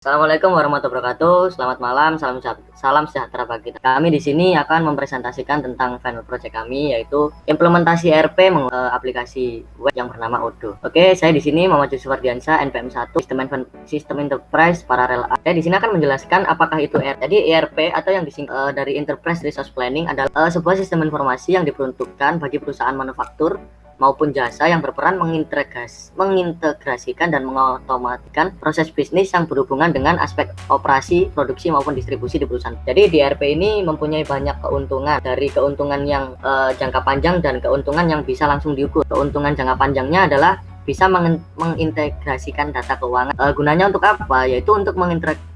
Assalamualaikum warahmatullahi wabarakatuh. Selamat malam, salam sejahtera bagi kita. Kami di sini akan mempresentasikan tentang final project kami, yaitu implementasi ERP aplikasi web yang bernama Odoo. Oke, saya di sini Muhammad Yusuf Ardiansyah, NPM 1, Sistem Enterprise Parallel. Saya di sini akan menjelaskan apakah itu ERP. Jadi ERP atau yang disingkat dari Enterprise Resource Planning adalah sebuah sistem informasi yang diperuntukkan bagi perusahaan manufaktur maupun jasa yang berperan mengintegrasikan dan mengotomatikan proses bisnis yang berhubungan dengan aspek operasi, produksi maupun distribusi di perusahaan. Jadi di ERP ini mempunyai banyak keuntungan, dari keuntungan yang jangka panjang dan keuntungan yang bisa langsung diukur. Keuntungan jangka panjangnya adalah bisa mengintegrasikan data keuangan. Gunanya untuk apa? Yaitu untuk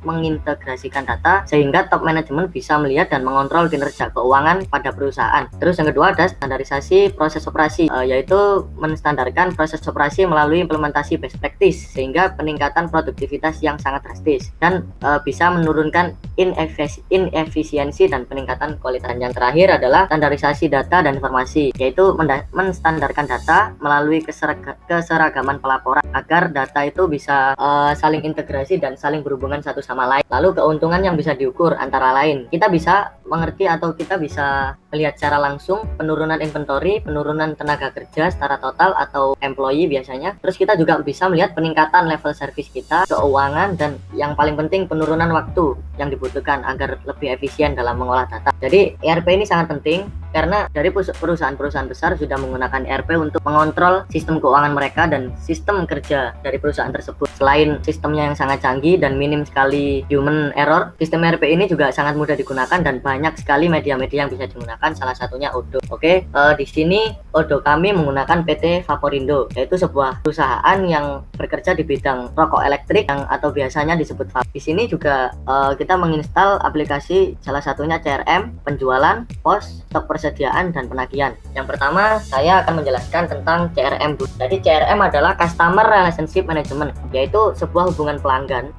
mengintegrasikan data sehingga top manajemen bisa melihat dan mengontrol kinerja keuangan pada perusahaan. Terus yang kedua ada standarisasi proses operasi, yaitu menstandarkan proses operasi melalui implementasi best practice sehingga peningkatan produktivitas yang sangat drastis dan bisa menurunkan inefisiensi dan peningkatan kualitas. Yang terakhir adalah standarisasi data dan informasi, yaitu menstandarkan data melalui keseragaman pelaporan agar data itu bisa saling integrasi dan saling berhubungan satu sama lain. Lalu keuntungan yang bisa diukur antara lain, kita bisa mengerti atau kita bisa melihat secara langsung penurunan inventory, penurunan tenaga kerja secara total atau employee biasanya. Terus kita juga bisa melihat peningkatan level service kita, keuangan, dan yang paling penting penurunan waktu yang dibutuhkan agar lebih efisien dalam mengolah data. Jadi ERP ini sangat penting karena dari perusahaan-perusahaan besar sudah menggunakan ERP untuk mengontrol sistem keuangan mereka dan sistem kerja dari perusahaan tersebut. Selain sistemnya yang sangat canggih dan minim sekali human error, sistem ERP ini juga sangat mudah digunakan dan banyak sekali media-media yang bisa digunakan, salah satunya Odoo. Oke, di sini Odoo kami menggunakan PT Vaporindo, yaitu sebuah perusahaan yang bekerja di bidang rokok elektrik atau biasanya disebut VAP. Di sini juga kita menginstal aplikasi, salah satunya CRM, penjualan, pos, stok persediaan, dan penagihan. Yang pertama, saya akan menjelaskan tentang CRM. Jadi CRM adalah Customer Relationship Management, yaitu sebuah hubungan pelanggan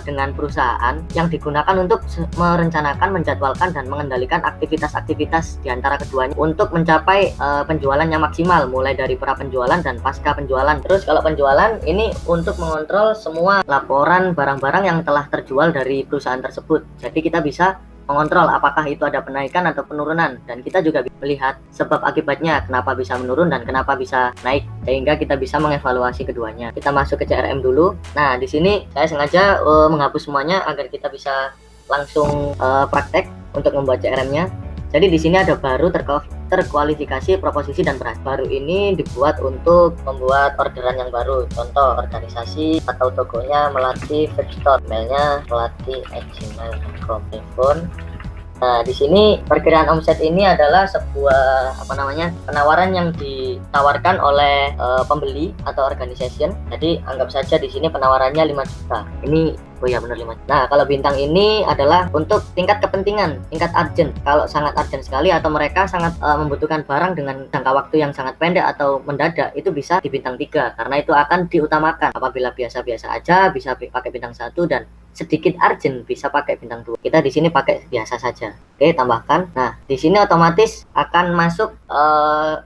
dengan perusahaan yang digunakan untuk merencanakan, menjadwalkan, dan mengendalikan aktivitas-aktivitas di antara keduanya untuk mencapai penjualan yang maksimal, mulai dari pra penjualan dan pasca penjualan. Terus kalau penjualan ini untuk mengontrol semua laporan barang-barang yang telah terjual dari perusahaan tersebut. Jadi kita bisa mengontrol apakah itu ada penaikan atau penurunan, dan kita juga bisa melihat sebab akibatnya, kenapa bisa menurun dan kenapa bisa naik, sehingga kita bisa mengevaluasi keduanya. Kita masuk ke CRM dulu. Nah, di sini saya sengaja menghapus semuanya agar kita bisa langsung praktek untuk membuat CRM-nya. Jadi di sini ada baru terkualifikasi, proposisi, dan beras. Baru ini dibuat untuk membuat orderan yang baru. Contoh organisasi atau tokonya Melati Webstore, emailnya melati@gmail.com, telepon. Nah, di sini perkiraan omset ini adalah sebuah penawaran yang ditawarkan oleh pembeli atau organization. Jadi anggap saja di sini penawarannya 5 juta. Ini benar 5 juta. Nah, kalau bintang ini adalah untuk tingkat kepentingan, tingkat urgent. Kalau sangat urgent sekali atau mereka sangat membutuhkan barang dengan jangka waktu yang sangat pendek atau mendadak, itu bisa di bintang 3 karena itu akan diutamakan. Apabila biasa-biasa aja bisa pakai bintang 1 dan sedikit urgent bisa pakai bintang 2. Kita di sini pakai biasa saja. Oke, tambahkan. Nah, di sini otomatis akan masuk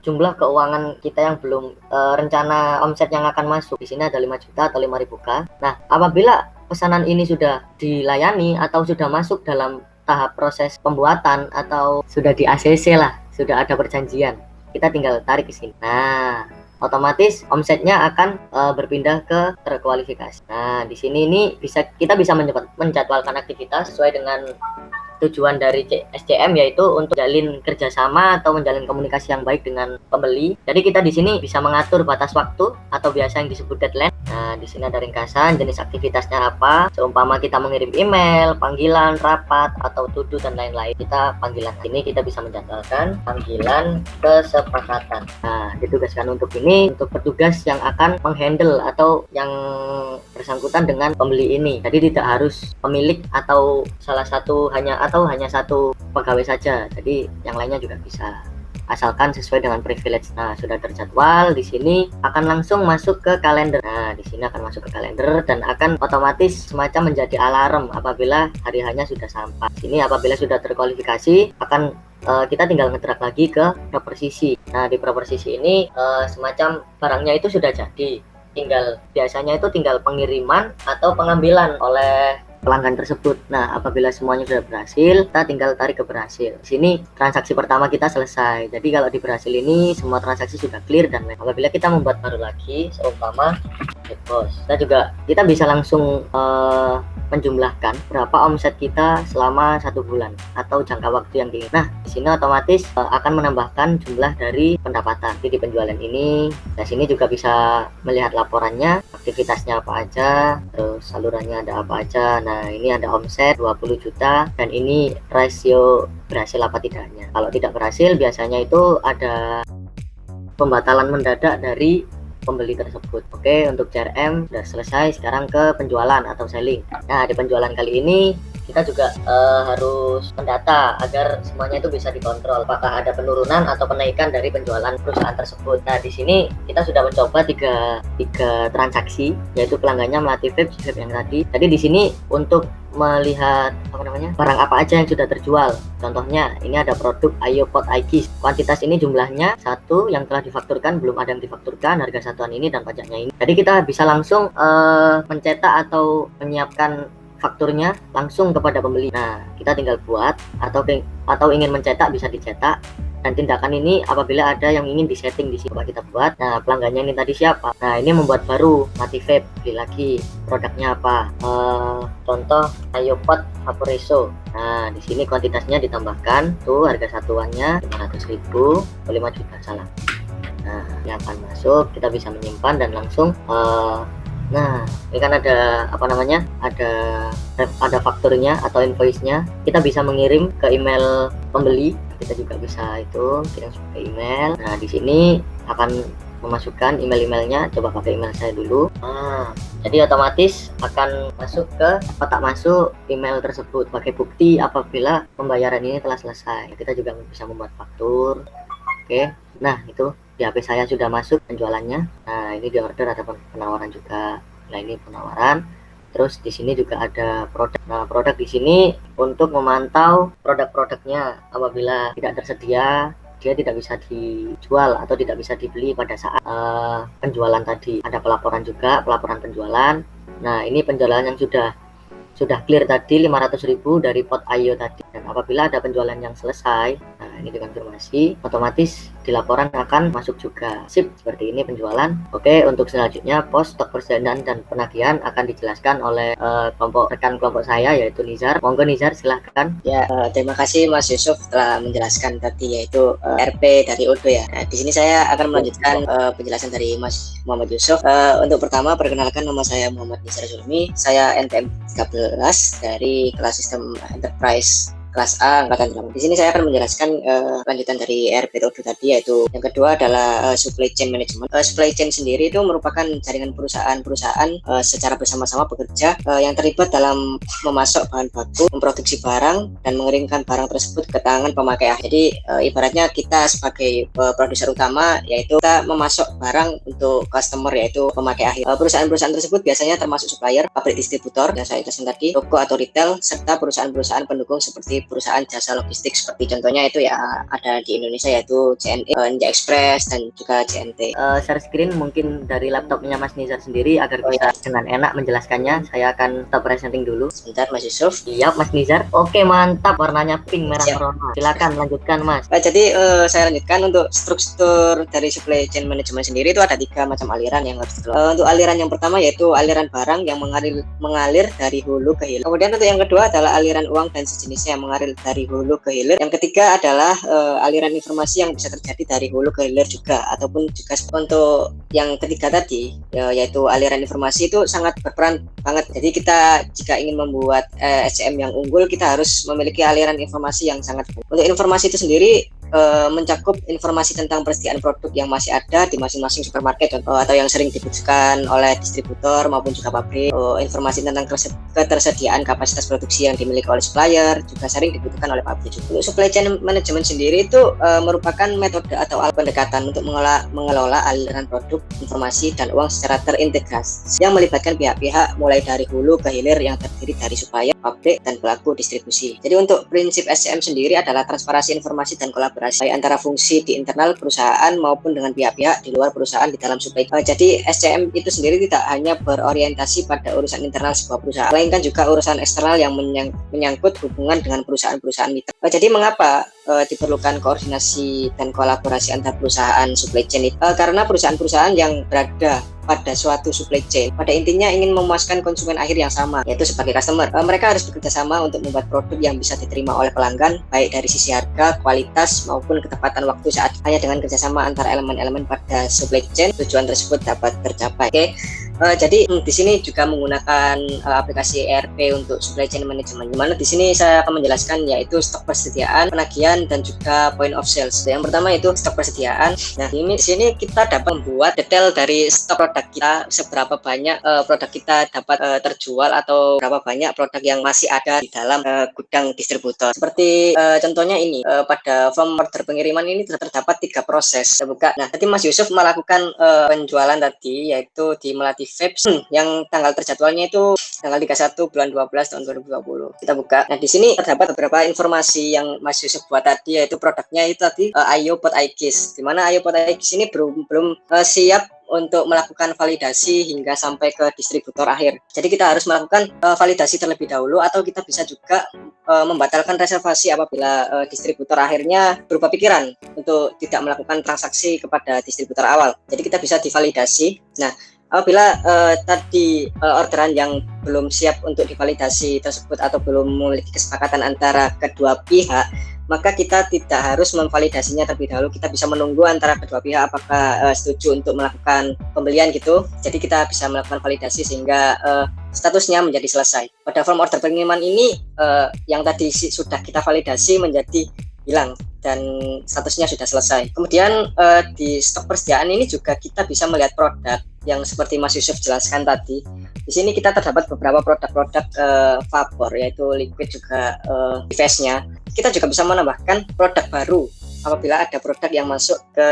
jumlah keuangan kita yang belum rencana omset yang akan masuk. Di sini ada 5 juta atau 5.000K. Nah, apabila pesanan ini sudah dilayani atau sudah masuk dalam tahap proses pembuatan atau sudah di ACC lah, sudah ada perjanjian, kita tinggal tarik ke sini. Nah, otomatis omsetnya akan berpindah ke terkualifikasi. Nah, di sini ini kita bisa menjadwalkan aktivitas sesuai dengan tujuan dari SCM, yaitu untuk menjalin kerjasama atau menjalin komunikasi yang baik dengan pembeli. Jadi kita di sini bisa mengatur batas waktu atau biasa yang disebut deadline. Nah, di sini ada ringkasan jenis aktivitasnya apa. Seumpama kita mengirim email, panggilan, rapat, atau to-do dan lain-lain. Kita panggilan. Ini kita bisa menjadwalkan panggilan kesepakatan. Nah, ditugaskan untuk ini untuk petugas yang akan menghandle atau yang bersangkutan dengan pembeli ini. Jadi tidak harus pemilik atau hanya satu pegawai saja. Jadi yang lainnya juga bisa, asalkan sesuai dengan privilege. Nah, sudah terjadwal. Di sini akan langsung masuk ke kalender. Nah, di sini akan masuk ke kalender dan akan otomatis semacam menjadi alarm apabila hari hanya sudah sampai. Ini apabila sudah terkualifikasi akan kita tinggal ngedrag lagi ke proposisi. Nah, di proposisi ini semacam barangnya itu sudah jadi. Biasanya itu tinggal pengiriman atau pengambilan oleh pelanggan tersebut. Nah, apabila semuanya sudah berhasil, kita tinggal tarik ke berhasil. Di sini transaksi pertama kita selesai. Jadi kalau di berhasil ini semua transaksi sudah clear, dan apabila kita membuat baru lagi, seumpama bos, kita bisa langsung menjumlahkan berapa omset kita selama 1 bulan atau jangka waktu yang diinginkan. Nah, di sini otomatis akan menambahkan jumlah dari pendapatan. Jadi di penjualan ini, di sini juga bisa melihat laporannya, aktivitasnya apa aja, terus salurannya ada apa aja. Nah, ini ada omset 20 juta dan ini rasio berhasil apa tidaknya. Kalau tidak berhasil, biasanya itu ada pembatalan mendadak dari pembeli tersebut. Oke, untuk CRM sudah selesai. Sekarang ke penjualan atau selling. Nah, di penjualan kali ini kita juga harus mendata agar semuanya itu bisa dikontrol, apakah ada penurunan atau penaikan dari penjualan perusahaan tersebut. Nah, di sini kita sudah mencoba tiga transaksi, yaitu pelanggannya melatih vape yang tadi. Jadi di sini untuk melihat barang apa aja yang sudah terjual. Contohnya ini ada produk IoPod iKeys. Kuantitas ini jumlahnya 1 yang telah difakturkan, belum ada yang difakturkan, harga satuan ini dan pajaknya ini. Jadi kita bisa langsung mencetak atau menyiapkan fakturnya langsung kepada pembeli. Nah, kita tinggal buat atau ingin mencetak bisa dicetak. Dan tindakan ini apabila ada yang ingin disetting di sini, coba kita buat. Nah, pelanggannya ini tadi siapa? Nah, ini membuat baru, mati vape, beli lagi. Produknya apa? Contoh IoPod Vaporeso. Nah, di sini kuantitasnya ditambahkan, tuh harga satuannya 500.000, 5 juta salah. Nah, ini akan masuk, kita bisa menyimpan dan langsung nah, ini kan ada ada fakturnya atau invoice-nya. Kita bisa mengirim ke email pembeli. Kita juga bisa itu kirim ke email. Nah, di sini akan memasukkan email-emailnya. Coba pakai email saya dulu. Jadi otomatis akan masuk ke kotak masuk email tersebut sebagai bukti apabila pembayaran ini telah selesai. Kita juga bisa membuat faktur. Oke. Nah, itu di HP saya sudah masuk penjualannya. Nah, ini di order ada penawaran juga. Nah, ini penawaran. Terus di sini juga ada produk. Nah, produk di sini untuk memantau produk-produknya. Apabila tidak tersedia, dia tidak bisa dijual atau tidak bisa dibeli pada saat penjualan tadi. Ada pelaporan juga, pelaporan penjualan. Nah, ini penjualan yang sudah clear tadi 500.000 dari pot IO tadi. Dan apabila ada penjualan yang selesai, nah ini dikonfirmasi, otomatis di laporan akan masuk juga. Sip, seperti ini penjualan. Oke, untuk selanjutnya pos stok persediaan dan penagihan akan dijelaskan oleh rekan kelompok saya, yaitu Nizar. Monggo Nizar, silahkan. Ya, terima kasih Mas Yusuf telah menjelaskan tadi, yaitu RP dari Odo ya. Nah, di sini saya akan melanjutkan penjelasan dari Mas Muhammad Yusuf. Untuk pertama, perkenalkan, nama saya Muhammad Nizar Zulmi. Saya NPM 13 dari kelas sistem enterprise kelas A angkatan 8. Di sini saya akan menjelaskan lanjutan dari RP Odo tadi, yaitu yang kedua adalah supply chain management. Supply chain sendiri itu merupakan jaringan perusahaan-perusahaan secara bersama-sama bekerja yang terlibat dalam memasok bahan baku, memproduksi barang, dan mengirimkan barang tersebut ke tangan pemakai akhir. Jadi ibaratnya kita sebagai produser utama, yaitu kita memasok barang untuk customer, yaitu pemakai akhir. Perusahaan-perusahaan tersebut biasanya termasuk supplier, pabrik distributor yang saya jelaskan tadi, toko atau retail, serta perusahaan-perusahaan pendukung seperti perusahaan jasa logistik. Seperti contohnya itu ya ada di Indonesia, yaitu JNE, Ninja Express, dan juga JNT. Share screen mungkin dari laptopnya Mas Nizar sendiri agar bisa dengan enak menjelaskannya. Saya akan stop presenting dulu. Sebentar Mas Yusuf. Siap Mas Nizar. Oke, mantap, warnanya pink merah corona. Silakan lanjutkan Mas. Jadi saya lanjutkan untuk struktur dari supply chain management sendiri. Itu ada 3 macam aliran yang harus dikelola. Untuk aliran yang pertama yaitu aliran barang yang mengalir dari hulu ke hilir. Kemudian untuk yang kedua adalah aliran uang dan sejenisnya yang mengalir dari hulu ke hilir. Yang ketiga adalah aliran informasi yang bisa terjadi dari hulu ke hilir juga, ataupun juga untuk yang ketiga tadi yaitu aliran informasi itu sangat berperan banget. Jadi kita jika ingin membuat SCM yang unggul, kita harus memiliki aliran informasi yang sangat baik. Untuk informasi itu sendiri mencakup informasi tentang persediaan produk yang masih ada di masing-masing supermarket atau yang sering dibutuhkan oleh distributor maupun juga pabrik. Informasi tentang ketersediaan kapasitas produksi yang dimiliki oleh supplier juga sering dibutuhkan oleh pabrik juga. Untuk supply chain management sendiri itu merupakan metode atau alat pendekatan untuk mengelola aliran produk, informasi, dan uang secara terintegrasi yang melibatkan pihak-pihak mulai dari hulu ke hilir yang terdiri dari supplier, pabrik, dan pelaku distribusi. Jadi untuk prinsip SCM sendiri adalah transparansi informasi dan kolaborasi kolaborasi baik antara fungsi di internal perusahaan maupun dengan pihak-pihak di luar perusahaan di dalam supply chain. Jadi SCM itu sendiri tidak hanya berorientasi pada urusan internal sebuah perusahaan, melainkan juga urusan eksternal yang menyangkut hubungan dengan perusahaan-perusahaan mitra. Jadi mengapa diperlukan koordinasi dan kolaborasi antar perusahaan supply chain itu? Karena perusahaan-perusahaan yang berada pada suatu supply chain pada intinya ingin memuaskan konsumen akhir yang sama, yaitu sebagai customer. Mereka harus bekerja sama untuk membuat produk yang bisa diterima oleh pelanggan, baik dari sisi harga, kualitas, maupun ketepatan waktu saat. Hanya dengan kerjasama antara elemen-elemen pada supply chain, tujuan tersebut dapat tercapai. Jadi di sini juga menggunakan aplikasi ERP untuk supply chain management. Dimana di sini saya akan menjelaskan yaitu stok persediaan, penagihan, dan juga point of sales. Yang pertama itu stok persediaan. Nah, di sini kita dapat membuat detail dari stok produk kita, seberapa banyak produk kita dapat terjual atau berapa banyak produk yang masih ada di dalam gudang distributor. Seperti contohnya ini pada form order pengiriman ini terdapat 3 proses. Kita buka. Nah, tadi Mas Yusuf melakukan penjualan tadi yaitu di Melati Vapes yang tanggal terjadwalnya itu tanggal 31 bulan 12 tahun 2020. Kita buka. Nah, di sini terdapat beberapa informasi yang Mas Yusuf buat tadi, yaitu produknya itu tadi Ayo Pot iKis. Di mana Ayo Pot iKis ini belum siap untuk melakukan validasi hingga sampai ke distributor akhir. Jadi kita harus melakukan validasi terlebih dahulu, atau kita bisa juga membatalkan reservasi apabila distributor akhirnya berubah pikiran untuk tidak melakukan transaksi kepada distributor awal. Jadi kita bisa divalidasi. Nah, apabila tadi orderan yang belum siap untuk divalidasi tersebut atau belum memiliki kesepakatan antara kedua pihak, maka kita tidak harus memvalidasinya terlebih dahulu. Kita bisa menunggu antara kedua pihak apakah setuju untuk melakukan pembelian gitu. Jadi kita bisa melakukan validasi sehingga statusnya menjadi selesai. Pada form order pengiriman ini yang tadi sudah kita validasi menjadi hilang dan statusnya sudah selesai. Kemudian di stok persediaan ini juga kita bisa melihat produk yang seperti Mas Yusuf jelaskan tadi. Di sini kita terdapat beberapa produk-produk vapor, yaitu liquid juga device-nya. Kita juga bisa menambahkan produk baru apabila ada produk yang masuk ke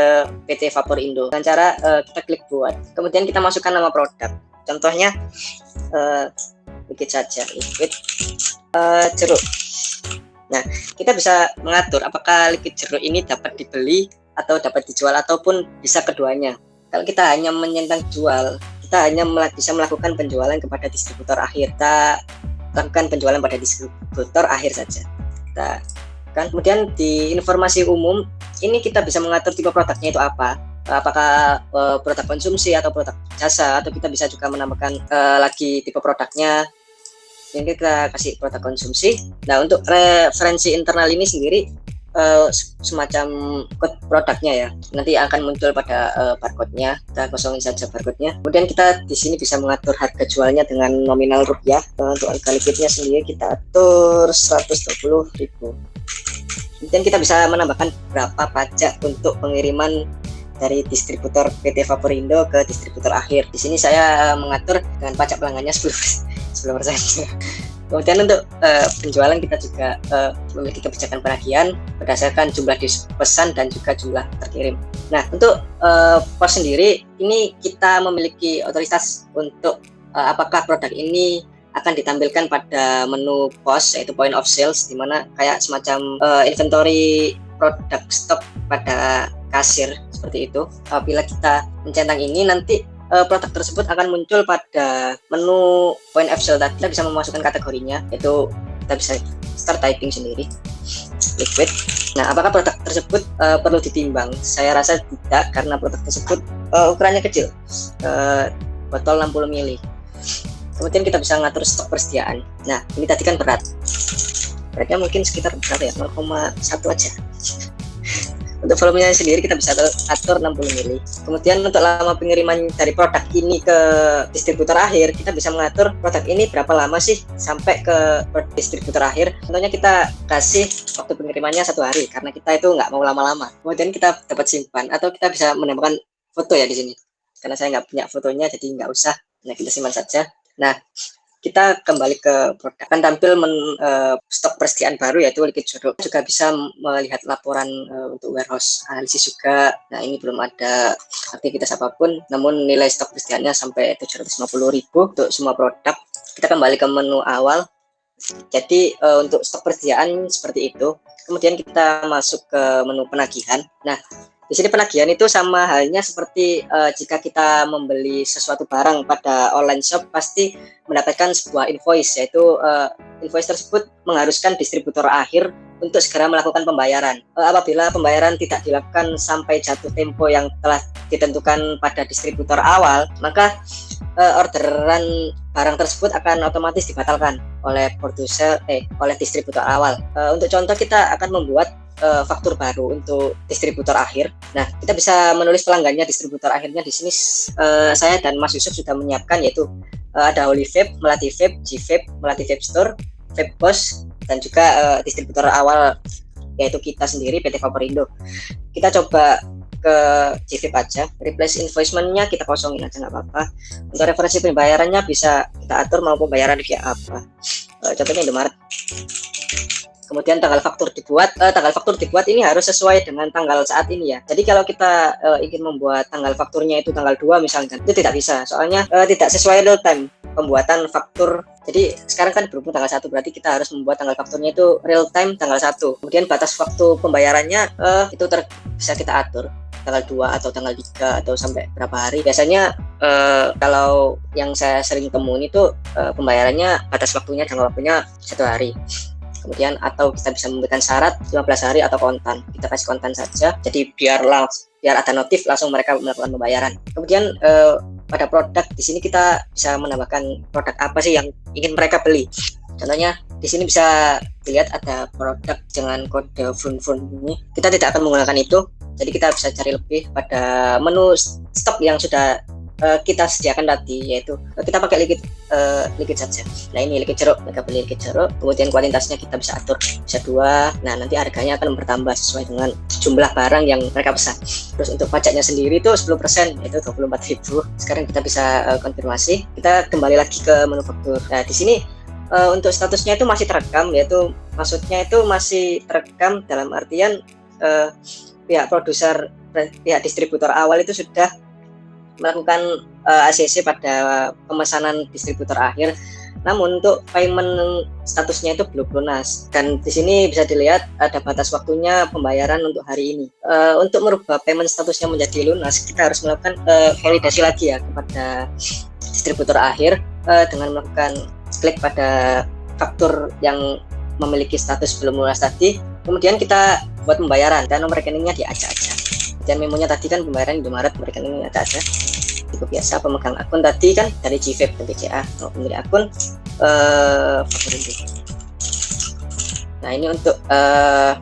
PT Vapor Indo. Dengan cara kita klik buat, kemudian kita masukkan nama produk. Contohnya liquid saja, liquid jeruk. Nah, kita bisa mengatur apakah liquid jeruk ini dapat dibeli atau dapat dijual ataupun bisa keduanya. Kalau kita hanya menyentang jual, kita hanya bisa melakukan penjualan kepada distributor akhir. Kita lakukan penjualan pada distributor akhir saja. Kita kan kemudian di informasi umum ini kita bisa mengatur tipe produknya itu apa. Apakah produk konsumsi atau produk jasa, atau kita bisa juga menambahkan lagi tipe produknya. Ini kita kasih produk konsumsi. Nah, untuk referensi internal ini sendiri semacam code produknya ya, nanti akan muncul pada barcode-nya. Kita kosongin saja barcode-nya. Kemudian kita di sini bisa mengatur harga jualnya dengan nominal rupiah. Untuk harga liquidnya sendiri kita atur 120.000. Kemudian kita bisa menambahkan berapa pajak untuk pengiriman dari distributor PT Vaporindo ke distributor akhir. Di sini saya mengatur dengan pajak pelanggannya 10%. Kemudian untuk penjualan kita juga memiliki kebijakan penagihan berdasarkan jumlah dipesan dan juga jumlah terkirim. Nah, untuk pos sendiri ini kita memiliki otoritas untuk apakah produk ini akan ditampilkan pada menu pos, yaitu point of sales, di mana kayak semacam inventory produk stok pada kasir seperti itu. Apabila kita mencentang ini, nanti produk tersebut akan muncul pada menu point of sale. Kita bisa memasukkan kategorinya, yaitu kita bisa start typing sendiri, liquid. Nah, apakah produk tersebut perlu ditimbang? Saya rasa tidak, karena produk tersebut ukurannya kecil, botol 60 ml. Kemudian kita bisa mengatur stok persediaan. Nah, ini tadi kan beratnya mungkin sekitar berapa ya, 0,1 aja. Untuk volumenya sendiri kita bisa atur 60 ml. Kemudian untuk lama pengiriman dari produk ini ke distributor akhir, kita bisa mengatur produk ini berapa lama sih sampai ke distributor akhir. Contohnya kita kasih waktu pengirimannya 1 hari, karena kita itu nggak mau lama-lama. Kemudian kita dapat simpan, atau kita bisa menambahkan foto ya di sini. Karena saya nggak punya fotonya, jadi nggak usah. Nah, kita simpan saja. Nah, kita kembali ke produk, akan tampil stok persediaan baru, yaitu liquid jeruk. Juga bisa melihat laporan untuk warehouse analisis juga. Nah, ini belum ada aktivitas apapun, namun nilai stok persediaannya sampai 750.000 untuk semua produk. Kita kembali ke menu awal. Jadi untuk stok persediaan seperti itu. Kemudian kita masuk ke menu penagihan. Nah, di sini penagihan itu sama halnya seperti jika kita membeli sesuatu barang pada online shop, pasti mendapatkan sebuah invoice, yaitu invoice tersebut mengharuskan distributor akhir untuk segera melakukan pembayaran. Apabila pembayaran tidak dilakukan sampai jatuh tempo yang telah ditentukan pada distributor awal, maka orderan barang tersebut akan otomatis dibatalkan oleh oleh distributor awal. Untuk contoh, kita akan membuat faktur baru untuk distributor akhir. Nah, kita bisa menulis pelanggannya, distributor akhirnya. Di sini saya dan Mas Yusuf sudah menyiapkan, yaitu ada Holy Vape, Melati Vape, G Vape, Melati Vape Store, Vape Boss, dan juga distributor awal yaitu kita sendiri, PT Vaporindo. Kita coba ke G Vape aja, replace invoice-nya kita kosongin aja, nggak apa-apa. Untuk referensi pembayarannya bisa kita atur mau pembayaran via apa. Contohnya Indomaret. Kemudian tanggal faktur dibuat ini harus sesuai dengan tanggal saat ini ya. Jadi kalau kita ingin membuat tanggal fakturnya itu tanggal 2 misalkan, itu tidak bisa, soalnya tidak sesuai real time pembuatan faktur. Jadi sekarang kan berhubung tanggal 1, berarti kita harus membuat tanggal fakturnya itu real time tanggal 1. Kemudian batas waktu pembayarannya itu bisa kita atur tanggal 2 atau tanggal 3 atau sampai berapa hari. Biasanya kalau yang saya sering temuin itu pembayarannya batas waktunya, jangka waktunya 1 hari. Kemudian atau kita bisa memberikan syarat 15 hari atau kontan. Kita kasih kontan saja. Jadi biar ada notif langsung mereka melakukan pembayaran. Kemudian pada produk di sini kita bisa menambahkan produk apa sih yang ingin mereka beli. Contohnya di sini bisa dilihat ada produk dengan kode frun ini. Kita tidak akan menggunakan itu. Jadi kita bisa cari lebih pada menu stok yang sudah kita sediakan tadi, yaitu kita pakai liquid saja. Nah, ini liquid jeruk, mereka beli liquid jeruk. Kemudian kuantitasnya kita bisa atur, bisa 2. Nah, nanti harganya akan bertambah sesuai dengan jumlah barang yang mereka pesan. Terus untuk pajaknya sendiri itu 10%, yaitu 24.000. Sekarang kita bisa konfirmasi. Kita kembali lagi ke menu faktur. Nah, di sini untuk statusnya itu masih terekam, yaitu maksudnya itu masih terekam dalam artian pihak produser, pihak distributor awal itu sudah melakukan ACC pada pemesanan distributor akhir. Namun untuk payment statusnya itu belum lunas. Dan di sini bisa dilihat ada batas waktunya pembayaran untuk hari ini. Untuk merubah payment statusnya menjadi lunas, kita harus melakukan validasi lagi ya kepada distributor akhir dengan melakukan klik pada faktur yang memiliki status belum lunas tadi. Kemudian kita buat pembayaran dan nomor rekeningnya diacak aja. Dan memonya tadi kan pembayaran Indomaret, rekeningnya ada aja. Tipe biasa, pemegang akun tadi kan dari G Vape dan BCA. Pemilik akun Vaporindo. Nah, ini untuk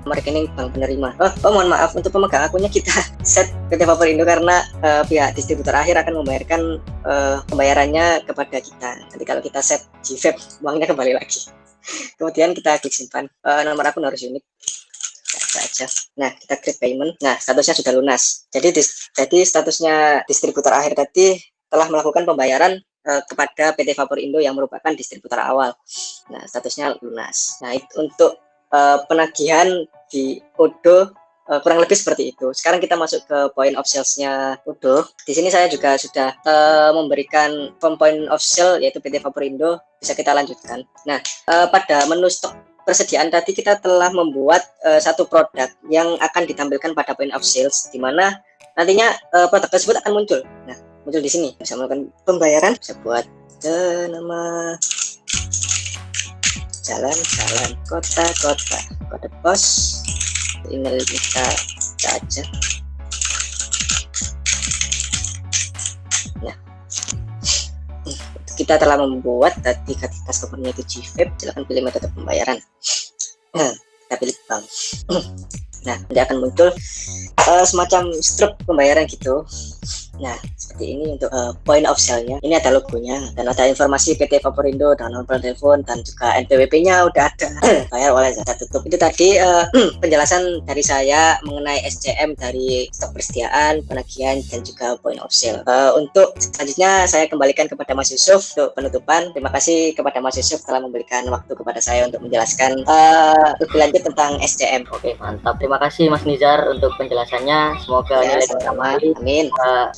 rekening bank penerima. Mohon maaf, untuk pemegang akunnya kita set PT Vaporindo karena pihak distributor akhir akan membayarkan pembayarannya kepada kita. Nanti kalau kita set G Vape, uangnya kembali lagi. Kemudian kita klik simpan. Nomor akun harus unik aja. Nah, kita create payment. Nah, statusnya sudah lunas. Jadi statusnya distributor akhir tadi telah melakukan pembayaran kepada PT Vaporindo yang merupakan distributor awal. Nah, statusnya lunas. Nah, untuk penagihan di Odo kurang lebih seperti itu. Sekarang kita masuk ke point of sales-nya Odo. Di sini saya juga sudah memberikan form point of sale yaitu PT Vaporindo. Bisa kita lanjutkan. Nah, pada menu stok persediaan tadi kita telah membuat satu produk yang akan ditampilkan pada point of sales, di mana nantinya produk tersebut akan muncul. Nah, muncul di sini. Bisa melakukan pembayaran, bisa buat nama jalan, kota, kode pos, email kita aja. Nah, kita telah membuat tadi ketika customer-nya itu G Vape, silakan pilih metode pembayaran. Kita pilih bank. Nah, nanti akan muncul semacam struk pembayaran gitu. Nah, seperti ini untuk point of sale-nya. Ini ada logonya dan ada informasi PT Vaporindo dan nomor telepon dan juga NPWP-nya udah ada. Bayar oleh saya tutup. Itu tadi penjelasan dari saya mengenai SCM dari stok persediaan, penagihan dan juga point of sale. Untuk selanjutnya saya kembalikan kepada Mas Yusuf untuk penutupan. Terima kasih kepada Mas Yusuf telah memberikan waktu kepada saya untuk menjelaskan lebih lanjut tentang SCM. Oke, mantap. Terima kasih Mas Nizar untuk penjelasannya. Semoga Ya, nilai sama-sama. Amin.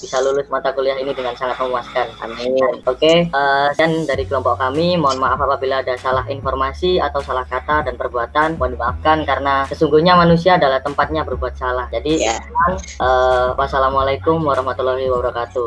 bisa lulus mata kuliah ini dengan sangat memuaskan. Amin. Oke, dan dari kelompok kami mohon maaf apabila ada salah informasi atau salah kata dan perbuatan, mohon dimaafkan karena sesungguhnya manusia adalah tempatnya berbuat salah. Jadi Ya. wassalamualaikum warahmatullahi wabarakatuh.